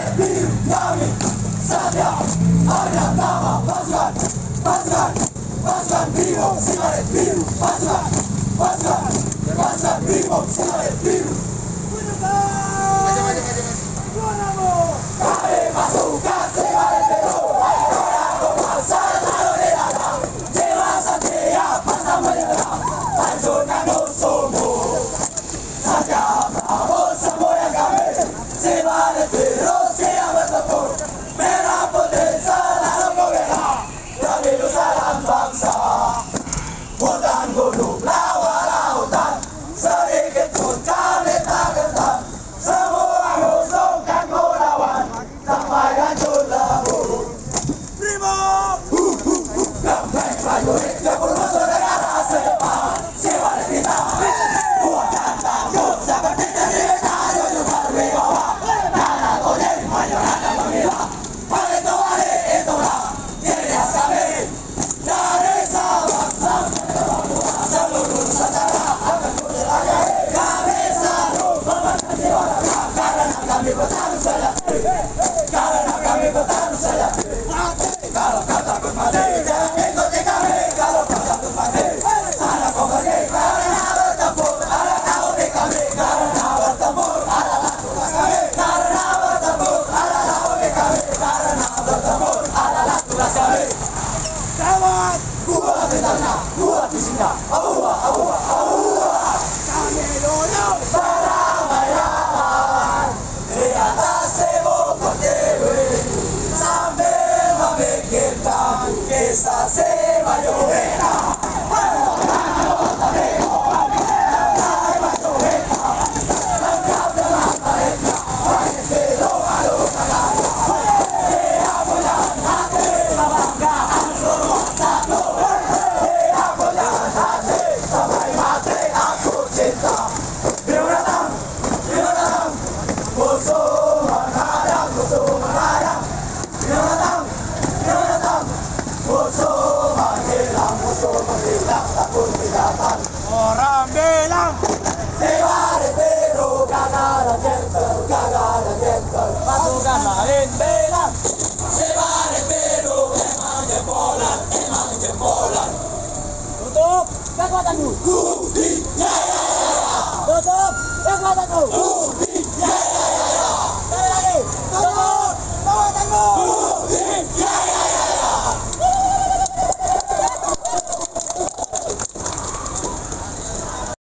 Kami Satya Arya Tama Pasukan Pasukan Pasukan Brimo Sigaret Biru Pasukan Pasukan Pasukan Brimo Sigaret Biru Kami pasukan Sigaret Biru Orang bangsa lalu dilarang Jiwa satria pantang menyerah Hancurkan musuhmu Satya Prabowo semboyan kami Sigaret Biru siap bertempur Merah putih selalu membela Demi nusa dan bangsa Hutan gunung lawa lautan Sedikit pun kami tak gentar Semua musuh kan ku lawan Sampai hancur lebur Primo! Gempeng prajurit Jepul musuh negara sedepan Siapa kita Kuatkan tangguh seperti cerita Jujur berwibawa Karena tujuan menyerah dan memilah Balik kembali itulah ciri khas kami Dari Sabang sampai Papua Seluruh Nusantara akan ku jelajahi Kami selalu memandang jiwa raga Karena kami bertarung sejati Karena kami bertarung sejati Kalau kau takut mati jangan ikuti kami Kalau kau takut mati anak kau pergi Karena bertempur adalah hobi kami Karena bertempur adalah tugas kami Karena bertempur adalah hobi kami Karena bertempur adalah tugas kami Selamat! Kuat bintangnya, kuat visinya Ahua, ahua, ahua Kami dulu beramai-ramai Di atas tembok berdiri Sambil memikirkan kisah si Maju Hina Lengkap dengan mereka Bangkit biru adu kagaya Dia punya hati kebanggaan seluruh satu Dia punya hati sampai mati aku cinta Bimo datang Musuh menghadang Bimo datang Musuh menghilang takut kelihatan Orang bilang Sigaret biru gagal dan gentle Pasukan lain bilang Sigaret biru emang jempolan Tutup kekuatanmu Tutup kekuatanmu